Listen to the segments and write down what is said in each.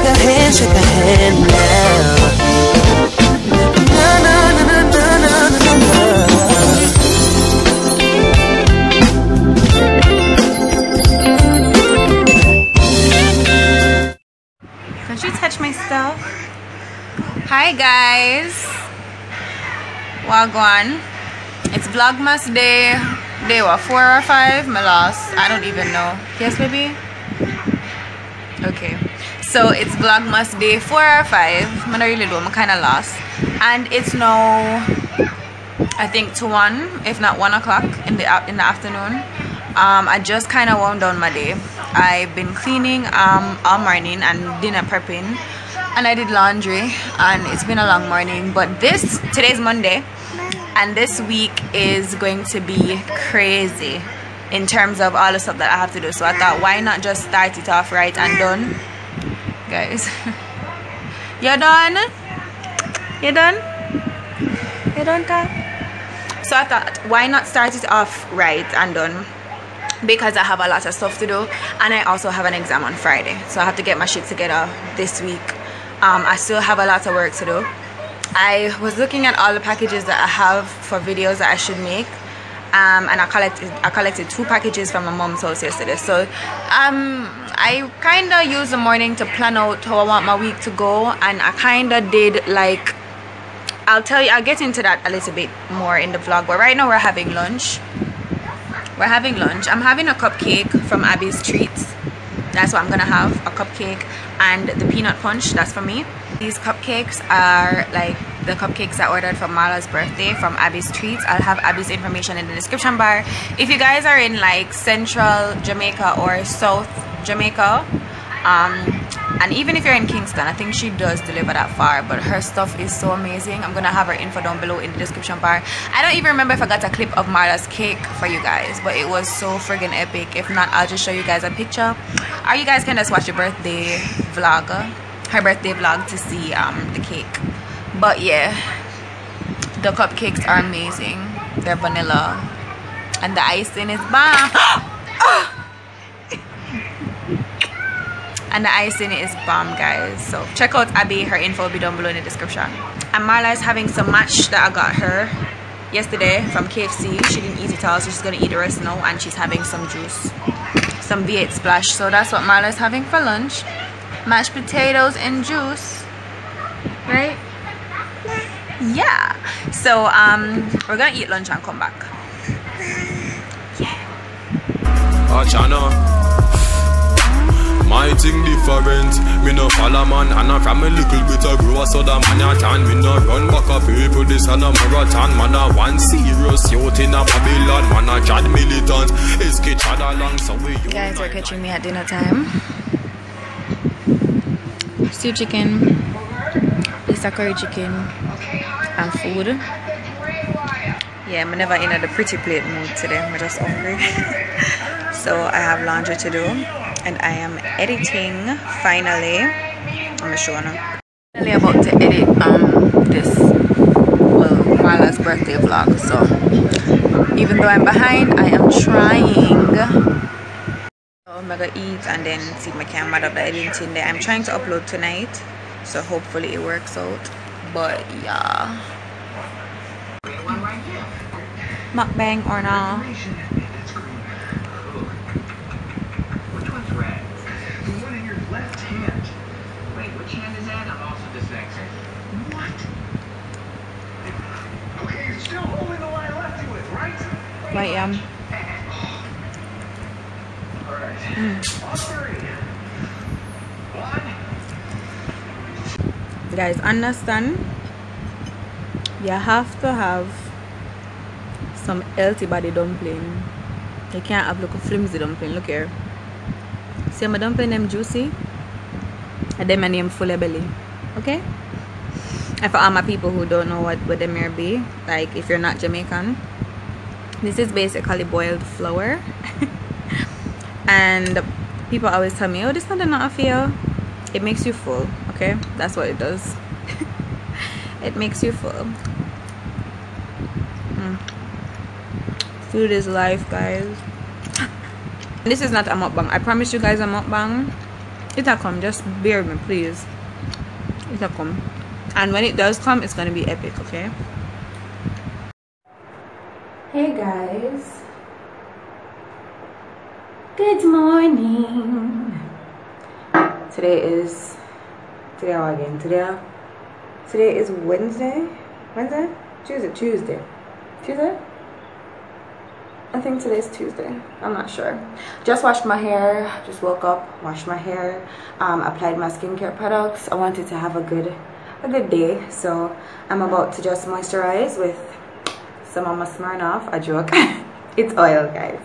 shake a hand now. Na na na na na na na. Don't you touch my stuff? Hi guys, Wagwan. It's Vlogmas day what, 4 or 5? My lost, I don't even know. Yes baby? Okay, so it's Vlogmas day 4 or 5. I don't really know, I'm kind of lost. And it's now I think to 1, if not 1 o'clock in the afternoon. I just kind of wound down my day. I've been cleaning all morning and dinner prepping, and I did laundry, and it's been a long morning. But today's Monday, and this week is going to be crazy in terms of all the stuff that I have to do. So I thought, why not just start it off right and done, guys? You're done? You done? You done, Ka? So I thought, why not start it off right and done? Because I have a lot of stuff to do, and I also have an exam on Friday, so I have to get my shit together this week. I still have a lot of work to do. I was looking at all the packages that I have for videos that I should make, and I collected 2 packages from my mom's house yesterday. So I kind of used the morning to plan out how I want my week to go, and I kind of did, like, I'll get into that a little bit more in the vlog. But right now we're having lunch. I'm having a cupcake from Abby's Treats. That's what I'm gonna have, a cupcake, and the peanut punch, that's for me. These cupcakes are like the cupcakes I ordered for Marla's birthday from Abby's Treats. I'll have Abby's information in the description bar. If you guys are in like Central Jamaica or South Jamaica, and even if you're in Kingston, I think she does deliver that far, but her stuff is so amazing. I'm gonna have her info down below in the description bar. I don't even remember if I got a clip of Marla's cake for you guys, but it was so friggin' epic. If not, I'll just show you guys a picture, or you guys can just watch the birthday vlog, her birthday vlog, to see the cake. But yeah, the cupcakes are amazing. They're vanilla, and the icing is bomb. And the icing is bomb, guys. So check out Abby, her info will be down below in the description. And Marla is having some match that I got her yesterday from KFC. She didn't eat it all, so she's gonna eat the rest now, and she's having some juice, some V8 Splash. So that's what Marla is having for lunch. Mashed potatoes and juice, right? Yeah. So we're gonna eat lunch and come back. Yeah. Oh, Chana. My thing different, me no follow man, and I from a little bit of grow, so the man a tan. Me no run back up people, this and a marathon. Man a one serious youth in a Babylon, man a Chad militant, it's Chad along, so we. You guys are catching me at dinner time. Stew chicken, this a curry chicken, and food. Yeah, I'm never in the pretty plate mood today, I'm just hungry. So I have laundry to do, and I am editing finally. I'm gonna show you. Finally about to edit this, well, Marla's birthday vlog. So even though I'm behind, I am trying. So I'm gonna eat and then see my camera up the editing there. I'm trying to upload tonight, so hopefully it works out. But yeah, mukbang or not. Right, yeah. Guys, understand, you have to have some healthy body dumpling. You can't have like a flimsy dumpling. Look here. See my dumpling, them juicy, and them my name full of belly. Okay? And for all my people who don't know what them may be, like if you're not Jamaican, this is basically boiled flour. And people always tell me, oh, this is not enough for you. It makes you full. Okay, that's what it does. It makes you full. Food is life, guys. This is not a mukbang. I promise you guys a mukbang. It'll come. Just bear with me, please. It'll come. And when it does come, it's gonna be epic, okay? Hey guys. Good morning. Today is Wednesday. Tuesday. I think today's Tuesday. I'm not sure. Just washed my hair. Just woke up, washed my hair, applied my skincare products. I wanted to have a good day, so I'm about to just moisturize with some of my Smirnoff. A joke. It's oil, guys.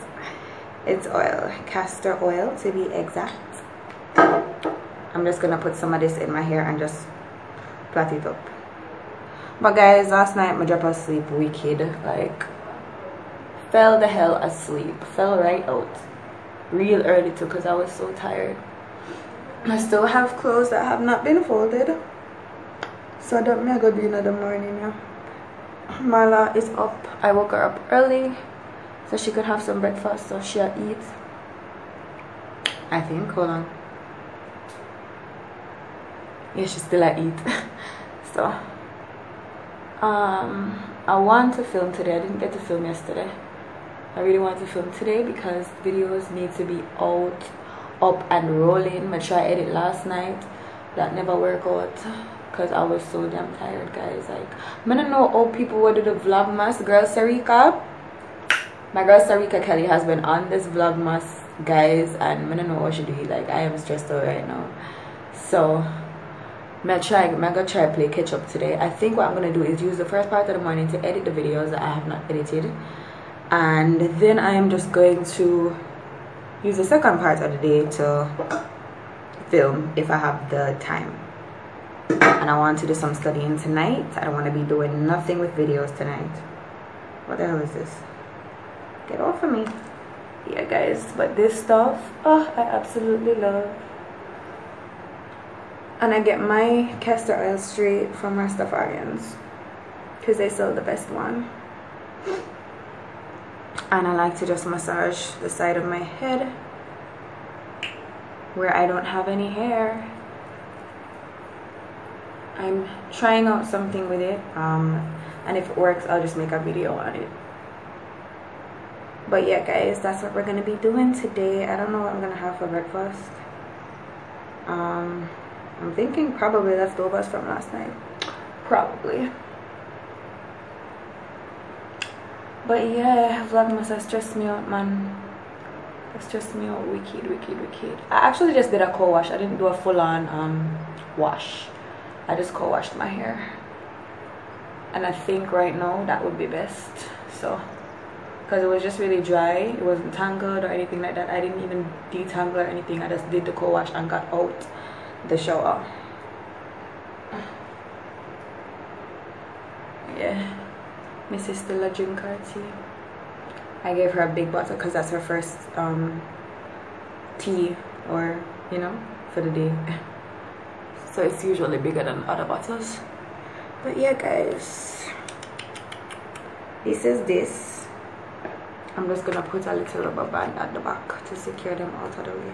It's oil, castor oil to be exact. I'm just gonna put some of this in my hair and just plait it up. But guys, last night my drop asleep wicked, like fell the hell asleep, fell right out real early too, because I was so tired. I still have clothes that have not been folded, so that may go do in the morning. Yeah, Marla is up. I woke her up early so she could have some breakfast, so she'll eat. I think, hold on. Yeah, she still eat. So I want to film today. I didn't get to film yesterday. I really want to film today because videos need to be out, up and rolling. I tried edit last night, that never worked out because I was so damn tired, guys. Like, I don't know how people would do the vlogmas. Girl Sarika, my girl Sarika Kelly has been on this vlogmas, guys, and I don't know what she do. Like, I am stressed out right now. So I'm gonna try play catch up today. I think what I'm gonna do is use the first part of the morning to edit the videos that I have not edited, and then I am just going to use the second part of the day to film if I have the time. And I want to do some studying tonight. I don't want to be doing nothing with videos tonight. What the hell is this? Get off of me. Yeah, guys, but this stuff, oh, I absolutely love. And I get my castor oil straight from Rastafarians because they sell the best one. And I like to just massage the side of my head where I don't have any hair. I'm trying out something with it, and if it works, I'll just make a video on it. But yeah, guys, that's what we're gonna be doing today. I don't know what I'm gonna have for breakfast. I'm thinking probably leftovers from last night. Probably. But yeah, Vlogmas has stressed me out, man. That stressed me out wicked. I actually just did a co-wash. I didn't do a full-on wash. I just co-washed my hair. And I think right now that would be best. So, because it was just really dry. It wasn't tangled or anything like that. I didn't even detangle or anything. I just did the co-wash and got out the shower. Yeah, my sister la drink her tea. I gave her a big bottle because that's her first tea, or you know, for the day. So it's usually bigger than other bottles. But yeah, guys, this is this. I'm just gonna put a little rubber band at the back to secure them out of the way.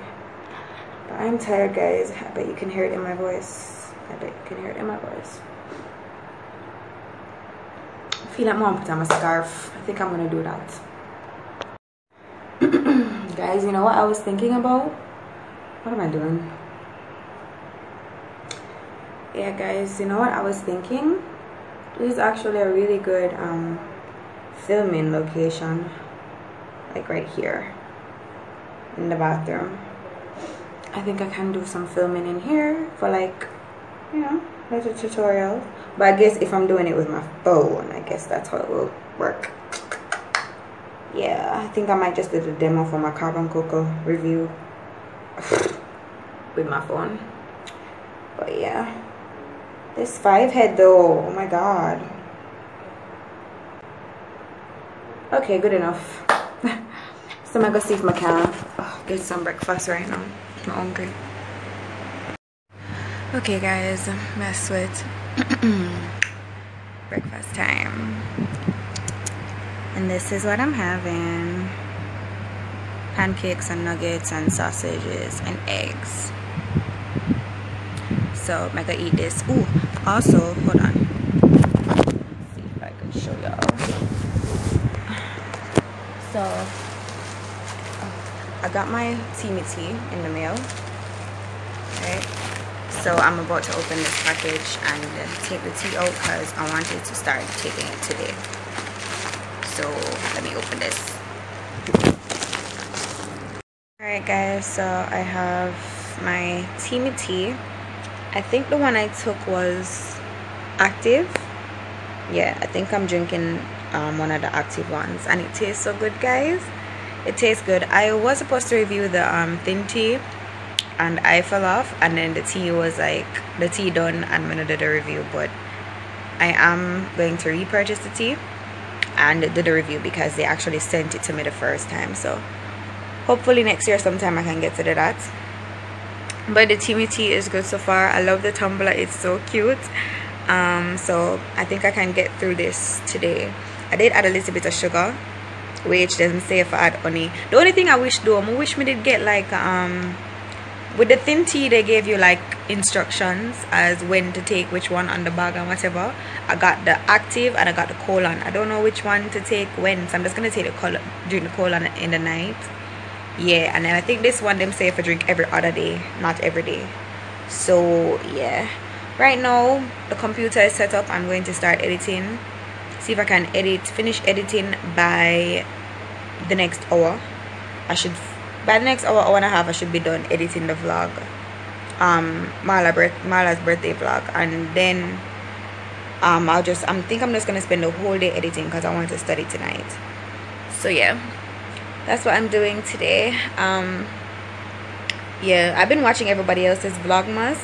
But I'm tired, guys. I bet you can hear it in my voice. I feel like mom put on a scarf. I think I'm gonna do that. Guys, you know what I was thinking about? What am I doing? Yeah, guys, you know what I was thinking? This is actually a really good filming location. Like right here in the bathroom. I think I can do some filming in here for, like, you know, like a tutorial. But I guess if I'm doing it with my phone, I guess that's how it will work. Yeah, I think I might just do the demo for my Carbon Cocoa review with my phone. But yeah, this 5 head though, oh my god. Okay, good enough. So I'm gonna see if I can get some breakfast right now. I'm hungry. Okay guys, I sweat. Breakfast time. And this is what I'm having. Pancakes and nuggets and sausages and eggs. so I'm gonna eat this. Ooh, also hold on, see if I can show y'all. So I got my Teamy tea in the mail, right? So I'm about to open this package and take the tea out because I wanted to start taking it today. So let me open this. Alright guys, so I have my Teamy tea. I think the one I took was Active. Yeah, I think I'm drinking one of the Active ones, and it tastes so good, guys. It tastes good. I was supposed to review the thin tea, and I fell off, and then the tea was like, the tea done and I'm gonna do the review, but I am going to repurchase the tea and do the review because they actually sent it to me the first time. So hopefully next year sometime I can get to do that. But the Teamy tea is good so far. I love the tumbler, it's so cute. So I think I can get through this today. I did add a little bit of sugar, which doesn't say if I add honey. The only thing I wish though, I wish me did get like with the thin tea they gave you like instructions as when to take which one on the bag and whatever. I got the Active and I got the Colon. I don't know which one to take when, so I'm just gonna take the Colon, drink the Colon in the night. Yeah, and then I think this one them say if I drink every other day, not every day. So yeah, right now the computer is set up. I'm going to start editing, see if I can finish editing by the next hour. By the next hour and a half I should be done editing the vlog, Marla's birthday vlog, and then I think I'm just gonna spend the whole day editing because I want to study tonight. So yeah, that's what I'm doing today. Yeah, I've been watching everybody else's vlogmas,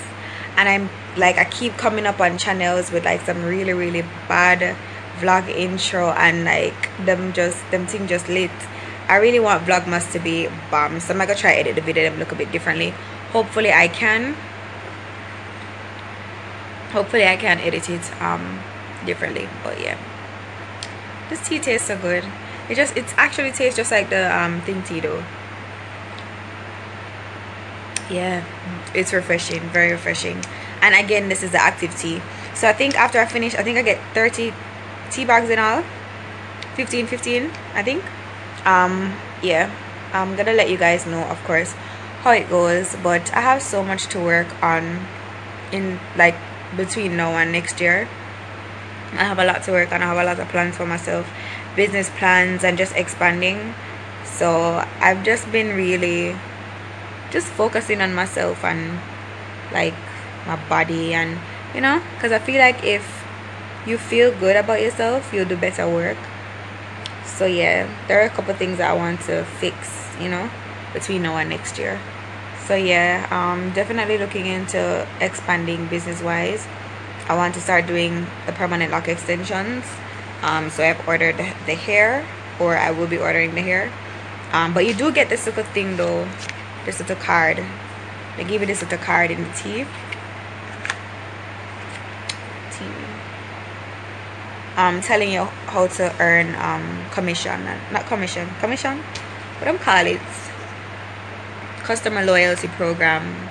and I keep coming up on channels with like some really bad vlog intro, and like them thing just lit. I really want vlogmas to be bomb, so I'm gonna try edit the video them look a bit differently. Hopefully I can edit it differently. But yeah, this tea tastes so good. It actually tastes just like the thin tea though. Yeah, it's refreshing, very refreshing. And again, this is the Active tea. So I think after I finish, I think I get 30 tea bags in all. 15 I think. Yeah, I'm gonna let you guys know, of course, how it goes, but I have so much to work on in like between now and next year. I have a lot to work on. I have a lot of plans for myself, business plans, and just expanding. So I've just been really just focusing on myself and like my body, and you know, because I feel like if you feel good about yourself, you'll do better work. So yeah, there are a couple things that I want to fix, you know, between now and next year. So yeah, definitely looking into expanding business wise. I want to start doing the permanent lock extensions. So I've ordered the hair, or I will be ordering the hair. But you do get this little thing though, this little card. They give you this little card in the tea. Telling you how to earn commission, what do I call it, customer loyalty program.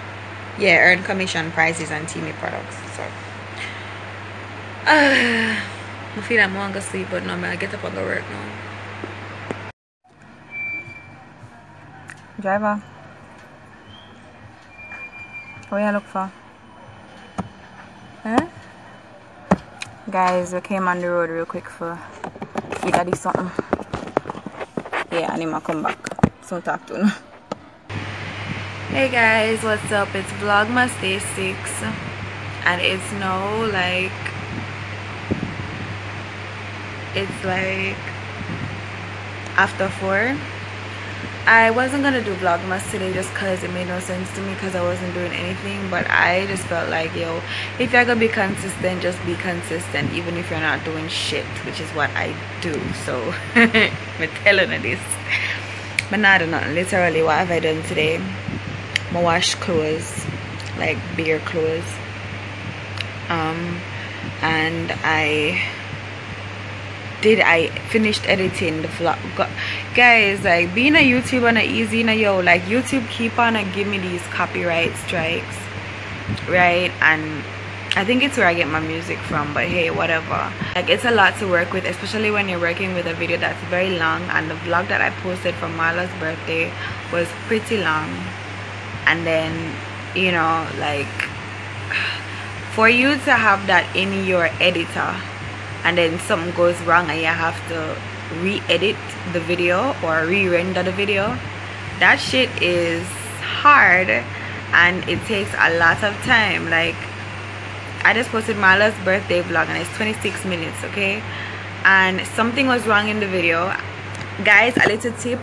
Yeah, earn commission prices on Teamy products. So I feel like I'm gonna sleep, but no, I get up and go work now. Driver, what you look for? Huh? Guys, we came on the road real quick for feed daddy something. Yeah, and he might come back. So talk to him. Hey guys, what's up? It's Vlogmas Day 6, and it's now like after 4. I wasn't gonna do Vlogmas today just because it made no sense to me because I wasn't doing anything, but I just felt like, yo, if you're gonna be consistent, just be consistent even if you're not doing shit, which is what I do. So I'm telling you this, but not nothing. Literally, what have I done today? I washed clothes, like bigger clothes, and I finished editing the vlog. Guys, like being a YouTuber not easy now, yo. Like YouTube keep on and give me these copyright strikes, right? And I think it's where I get my music from, but hey, whatever. Like, it's a lot to work with, especially when you're working with a video that's very long. And the vlog that I posted for Marla's birthday was pretty long. And then, you know, like, for you to have that in your editor and then something goes wrong and you have to re-edit the video or re-render the video, that shit is hard and it takes a lot of time. Like, I just posted Marla's birthday vlog and it's 26 minutes, okay? And something was wrong in the video. Guys, a little tip: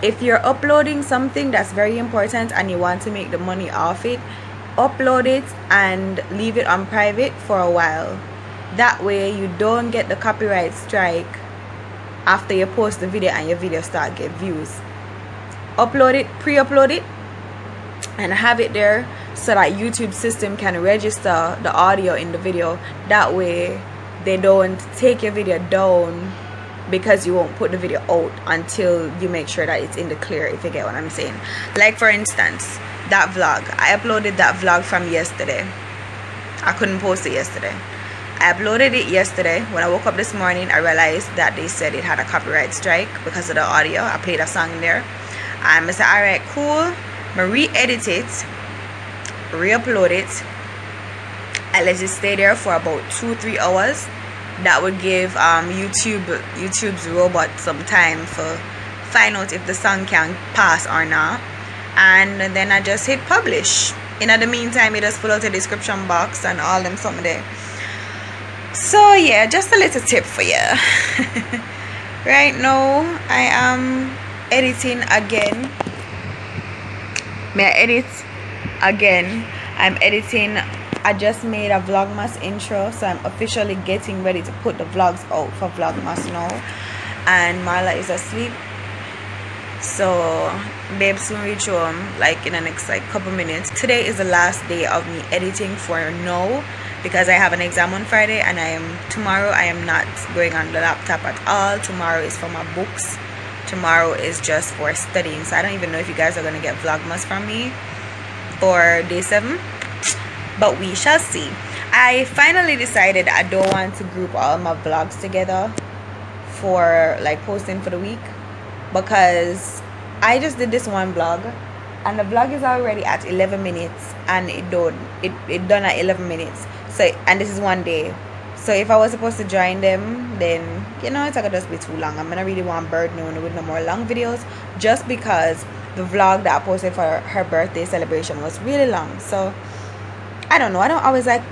if you're uploading something that's very important and you want to make the money off it, upload it and leave it on private for a while. That way you don't get the copyright strike after you post the video and your video start get views. Upload it, pre-upload it, and have it there so that YouTube system can register the audio in the video. That way they don't take your video down because you won't put the video out until you make sure that it's in the clear, if you get what I'm saying. Like, for instance, that vlog, I uploaded that vlog from yesterday. I couldn't post it yesterday. I uploaded it yesterday. When I woke up this morning, I realized that they said it had a copyright strike because of the audio. I played a song in there and I said, alright, cool. I re-edit it, re-upload it, and let it stay there for about 2-3 hours. That would give YouTube's robot some time for find out if the song can pass or not. And then I just hit publish. In the meantime, it just pull out a description box and all them something there. So yeah, just a little tip for you. Right now I am editing again. May I edit again? I'm editing. I just made a Vlogmas intro, so I'm officially getting ready to put the vlogs out for Vlogmas now. And Marla is asleep, so babe soon reach home, like in the next like couple minutes. Today is the last day of me editing for now because I have an exam on Friday, and tomorrow I am not going on the laptop at all. Tomorrow is for my books. Tomorrow is just for studying, so I don't even know if you guys are gonna get Vlogmas from me for day 7, but we shall see. I finally decided I don't want to group all my vlogs together for like posting for the week, because I just did this one vlog and the vlog is already at 11 minutes and it done at 11 minutes. So, and this is one day. So if I was supposed to join them, then you know it's gonna just be too long. I'm gonna really want Bird Noon with no more long videos, just because the vlog that I posted for her birthday celebration was really long. So I don't know, I don't always like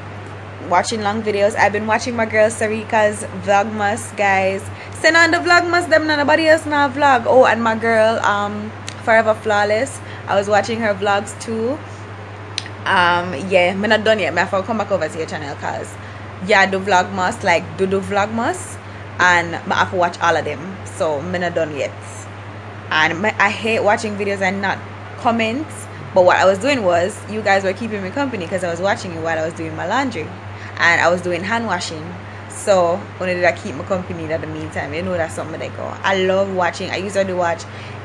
watching long videos. I've been watching my girl Sarika's Vlogmas, guys. Send on the Vlogmas, them nobody else now vlog. Oh, and my girl Forever Flawless, I was watching her vlogs too. Yeah, I'm not done yet. I have to come back over to your channel because yeah, do Vlogmas, like do Vlogmas, and I have to watch all of them. So I'm not done yet. And I hate watching videos and not comments. But what I was doing was, you guys were keeping me company because I was watching it while I was doing my laundry and I was doing hand washing. So only did I keep my company in the meantime. You know, that's something that I go. I love watching. I usually watch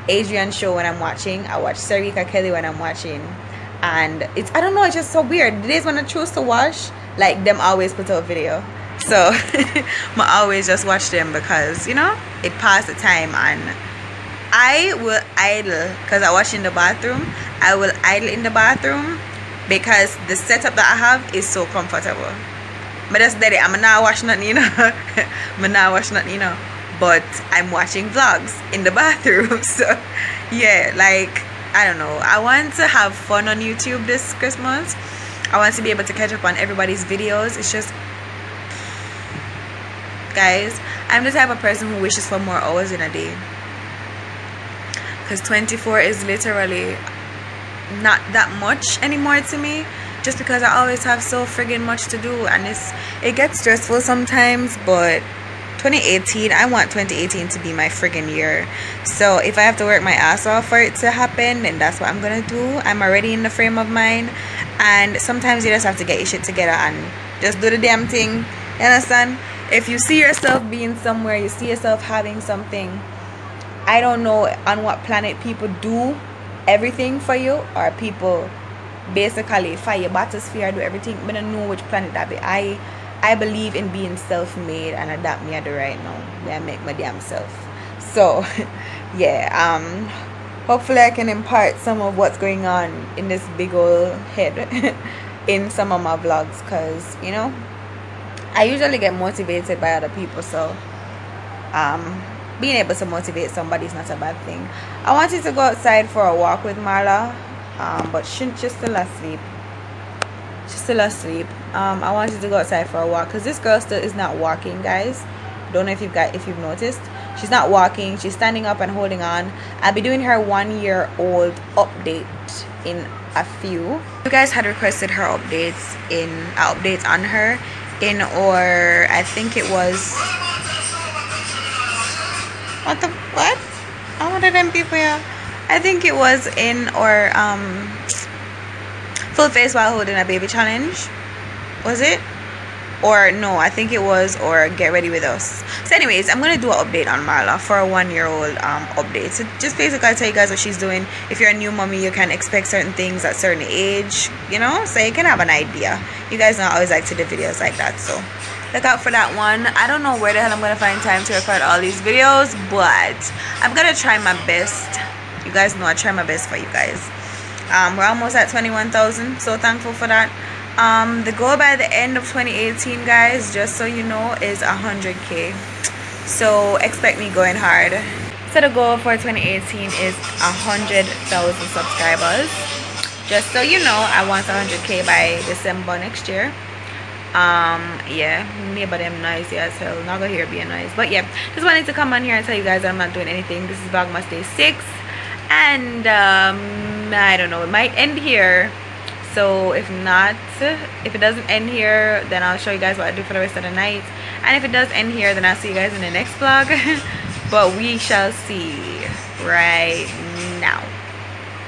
Adrian's show when I'm watching. I watch Sarika Kelly when I'm watching. And it's, I don't know, it's just so weird. The days when I choose to watch, like, them always put out video. So I always just watch them because, you know, it passed the time. And I will idle because I watch in the bathroom. I will idle in the bathroom because the setup that I have is so comfortable. But that's daddy, I'm not watching nothing, you know. I'm not watching nothing, you know. But I'm watching vlogs in the bathroom. So yeah, like, I don't know. I want to have fun on YouTube this Christmas. I want to be able to catch up on everybody's videos. It's just, guys, I'm the type of person who wishes for more hours in a day. Because 24 is literally not that much anymore to me, just because I always have so friggin' much to do, and it gets stressful sometimes. But 2018, I want 2018 to be my friggin' year. So if I have to work my ass off for it to happen, then that's what I'm gonna do. I'm already in the frame of mind, and sometimes you just have to get your shit together and just do the damn thing. You understand? If you see yourself being somewhere, you see yourself having something, I don't know on what planet people do everything for you, or people basically fire bathysphere, do everything. I don't know which planet that be. I believe in being self-made, and adapt me at the right now. I make my damn self. So yeah, hopefully I can impart some of what's going on in this big old head in some of my vlogs, because you know I usually get motivated by other people, so being able to motivate somebody is not a bad thing. I wanted to go outside for a walk with Marla, but she's still asleep. I wanted to go outside for a walk because this girl still is not walking, guys. Don't know if you've noticed, she's not walking. She's standing up and holding on. I'll be doing her 1-year-old update in a few. You guys had requested her updates on her in, or I think it was what? I wanted them people here. I think it was in or full face while holding a baby challenge. Was it? Or no, I think it was or get ready with us. So anyways, I'm gonna do an update on Marla for a 1-year-old update. So just basically I'll tell you guys what she's doing. If you're a new mommy, you can expect certain things at certain age, you know, so you can have an idea. You guys know I always like to do videos like that, so look out for that one. I don't know where the hell I'm gonna find time to record all these videos, but I'm gonna try my best. You guys know I try my best for you guys. We're almost at 21,000, so thankful for that. The goal by the end of 2018, guys, just so you know, is 100K. So expect me going hard. So the goal for 2018 is 100,000 subscribers. Just so you know, I want 100K by December next year. Yeah, neighbor them noisy as hell. Not gonna hear being noise, but yeah, just wanted to come on here and tell you guys that I'm not doing anything. This is Vlogmas Day 6, and I don't know, it might end here. So if it doesn't end here, then I'll show you guys what I do for the rest of the night. And if it does end here, then I'll see you guys in the next vlog. But we shall see right now.